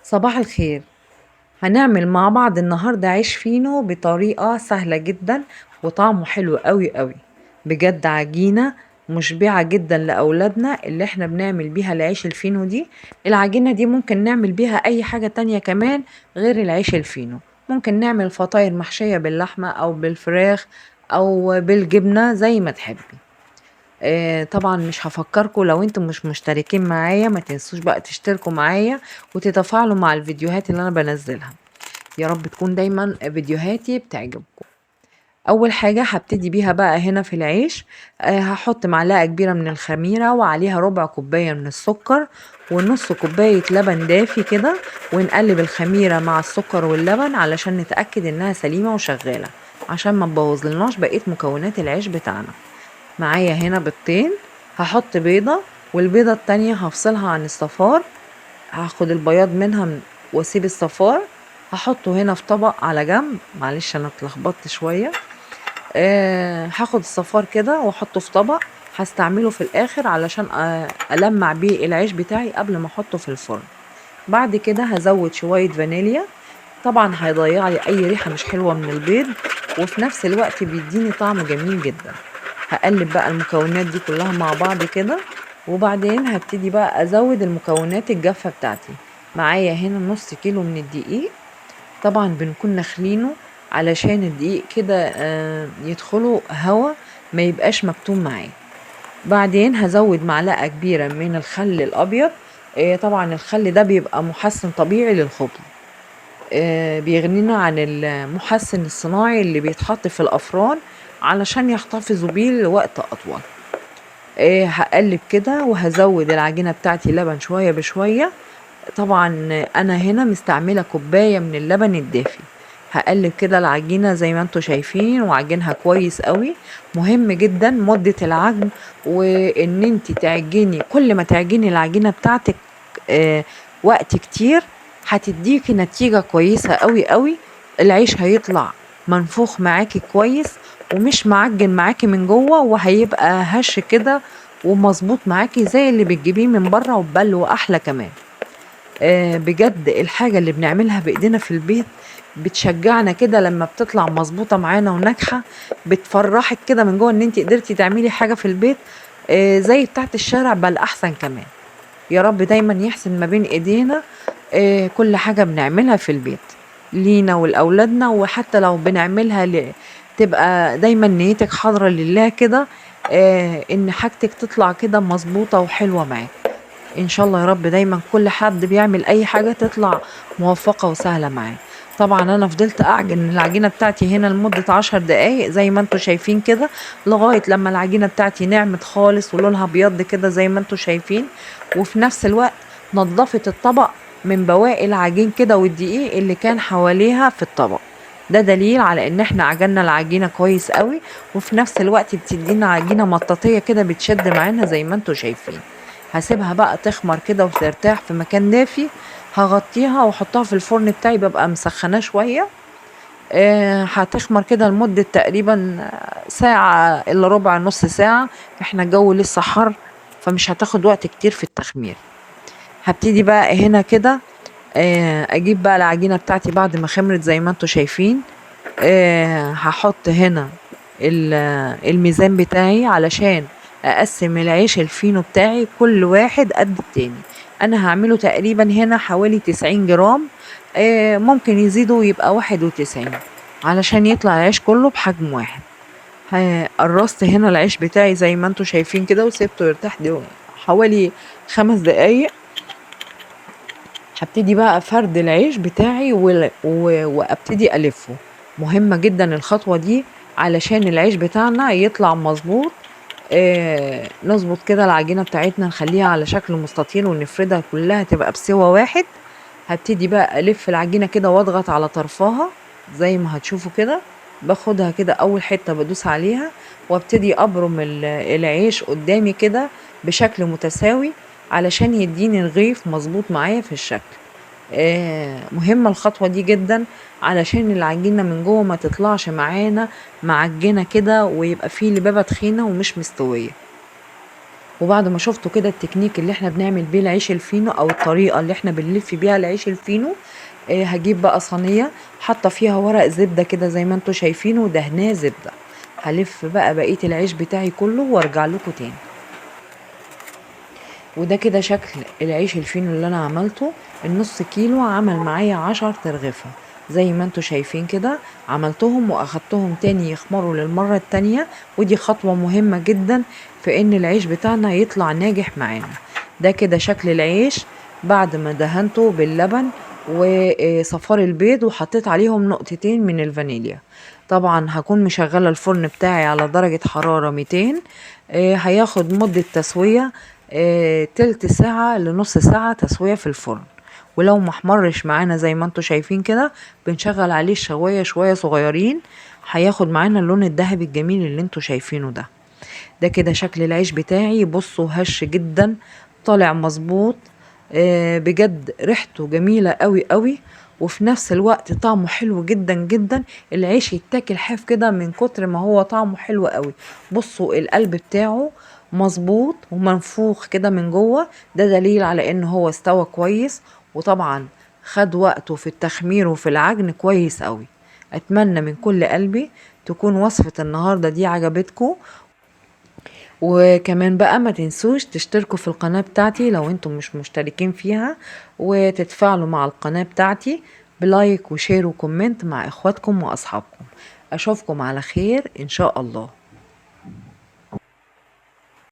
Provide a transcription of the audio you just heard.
صباح الخير. هنعمل مع بعض النهاردة عيش فينو بطريقة سهلة جدا وطعمه حلو قوي قوي. بجد عجينة مشبعة جدا لأولادنا اللي احنا بنعمل بيها العيش الفينو دي. العجينة دي ممكن نعمل بيها أي حاجة تانية كمان غير العيش الفينو. ممكن نعمل فطاير محشية باللحمة أو بالفراخ أو بالجبنة زي ما تحبي. طبعا مش هفكركم، لو انتم مش مشتركين معايا ما تنسوش بقى تشتركوا معايا وتتفاعلوا مع الفيديوهات اللي انا بنزلها. يا رب تكون دايما فيديوهاتي بتعجبكم. اول حاجة هبتدي بيها بقى هنا في العيش. هحط معلقة كبيرة من الخميرة وعليها ربع كوباية من السكر ونص كوباية لبن دافي كده، ونقلب الخميرة مع السكر واللبن علشان نتأكد انها سليمة وشغالة، عشان ما تبوظلناش بقية مكونات العيش بتاعنا. معايا هنا بيضتين، هحط بيضة والبيضة التانية هفصلها عن الصفار. هاخد البياض منها واسيب الصفار. هحطه هنا في طبق على جنب، معلش انا اتلخبطت شوية. هاخد الصفار كده واحطه في طبق، هستعمله في الاخر علشان المع بيه العيش بتاعي قبل ما احطه في الفرن. بعد كده هزود شوية فانيليا، طبعا هيضيع لي اي ريحة مش حلوة من البيض، وفي نفس الوقت بيديني طعم جميل جدا. هقلب بقى المكونات دي كلها مع بعض كده، وبعدين هبتدي بقى ازود المكونات الجافة بتاعتي. معايا هنا نص كيلو من الدقيق، طبعا بنكون نخلينه علشان الدقيق كده يدخله هوا، ما يبقاش مكتوم معاه. بعدين هزود معلقة كبيرة من الخل الأبيض. طبعا الخل ده بيبقى محسن طبيعي للخبز، بيغنينا عن المحسن الصناعي اللي بيتحط في الأفران علشان يحتفظوا بيه لوقت أطول. هقلب كده وهزود العجينة بتاعتي لبن شوية بشوية. طبعا أنا هنا مستعملة كوباية من اللبن الدافي. هقلب كده العجينة زي ما انتوا شايفين وعجنها كويس قوي. مهم جدا مدة العجن، وان انت تعجني كل ما تعجني العجينة بتاعتك وقت كتير هتديكي نتيجة كويسة قوي قوي. العيش هيطلع منفوخ معاكي كويس ومش معجن معاكي من جوه، وهيبقى هش كده ومظبوط معاكي زي اللي بتجيبيه من بره، وبل واحلى كمان. بجد الحاجة اللي بنعملها بإيدينا في البيت بتشجعنا كده لما بتطلع مظبوطة معانا وناجحة، بتفرحك كده من جوه ان انت قدرتي تعملي حاجة في البيت زي بتاعت الشارع بل احسن كمان. يا رب دايما يحسن ما بين ايدينا كل حاجة بنعملها في البيت لينا ولأولادنا، وحتى لو بنعملها تبقى دايما نيتك حاضرة لله كده، ان حاجتك تطلع كده مظبوطة وحلوة معاك. ان شاء الله يا رب دايما كل حد بيعمل اي حاجة تطلع موفقة وسهلة معاه. طبعا انا فضلت اعجن العجينة بتاعتي هنا لمدة 10 دقايق زي ما انتوا شايفين كده، لغاية لما العجينة بتاعتي نعمت خالص ولونها بيض كده زي ما انتوا شايفين. وفي نفس الوقت نظفت الطبق من بواقي العجين كده والدقيق اللي كان حواليها في الطبق. ده دليل على ان احنا عجنا العجينة كويس قوي، وفي نفس الوقت بتدينا عجينة مطاطية كده بتشد معانا زي ما انتوا شايفين. هسيبها بقى تخمر كده وترتاح في مكان دافي. هغطيها واحطها في الفرن بتاعي، ببقى مسخناه شوية. هتخمر كده لمدة تقريبا ساعة الا ربع نص ساعة. احنا الجو لسه حر فمش هتاخد وقت كتير في التخمير. هبتدي بقى هنا كده اجيب بقى العجينة بتاعتي بعد ما خمرت زي ما انتوا شايفين. هحط هنا الميزان بتاعي علشان اقسم العيش الفينو بتاعي كل واحد قد التاني. انا هعمله تقريبا هنا حوالي 90 جرام، ممكن يزيدوا يبقى 91 علشان يطلع العيش كله بحجم واحد. قرصت هنا العيش بتاعي زي ما انتوا شايفين كده وسيبته يرتاح دي حوالي 5 دقايق. هبتدي بقى فرد العيش بتاعي وابتدي الفه. مهمة جدا الخطوة دي علشان العيش بتاعنا يطلع مظبوط. نظبط كده العجينة بتاعتنا نخليها على شكل مستطيل ونفردها كلها تبقى بسوى واحد. هبتدي بقى الف العجينة كده واضغط على طرفها زي ما هتشوفوا كده. باخدها كده اول حتة بدوس عليها وابتدي ابرم العيش قدامي كده بشكل متساوي علشان يديني رغيف مظبوط معايا في الشكل. مهمة الخطوة دي جدا علشان العجينة من جوه ما تطلعش معانا معجنة كده ويبقى فيه لبابة تخينة ومش مستوية. وبعد ما شفتوا كده التكنيك اللي احنا بنعمل بيه العيش الفينو او الطريقة اللي احنا بنلف بيها العيش الفينو، هجيب بقى صينية حاطة فيها ورق زبدة كده زي ما انتوا شايفينه ودهناه زبدة. هلف بقى بقية العيش بتاعي كله وارجع لكم تاني. وده كده شكل العيش الفينو اللي انا عملته. النص كيلو عمل معايا 10 ترغفة زي ما انتوا شايفين كده. عملتهم واخدتهم تاني يخمروا للمرة التانية، ودي خطوة مهمة جدا في ان العيش بتاعنا يطلع ناجح معانا. ده كده شكل العيش بعد ما دهنته باللبن وصفار البيض وحطيت عليهم نقطتين من الفانيليا. طبعا هكون مشغلة الفرن بتاعي على درجة حرارة 200. هياخد مدة تسوية تلت ساعة لنص ساعة تسوية في الفرن. ولو محمرش معانا زي ما انتوا شايفين كده بنشغل عليه الشواية شوية صغيرين، هياخد معانا اللون الذهبي الجميل اللي انتوا شايفينه ده. ده كده شكل العيش بتاعي، بصوا هش جدا طالع مظبوط. بجد ريحته جميلة قوي قوي، وفي نفس الوقت طعمه حلو جدا جدا. العيش يتاكل حاف كده من كتر ما هو طعمه حلو قوي. بصوا القلب بتاعه مظبوط ومنفوخ كده من جوه، ده دليل على ان هو استوى كويس. وطبعا خد وقته في التخمير وفي العجن كويس قوي. اتمنى من كل قلبي تكون وصفة النهاردة دي عجبتكم. وكمان بقى ما تنسوش تشتركوا في القناة بتاعتي لو انتم مش مشتركين فيها، وتتفاعلوا مع القناة بتاعتي بلايك وشير وكومنت مع اخواتكم واصحابكم. اشوفكم على خير ان شاء الله.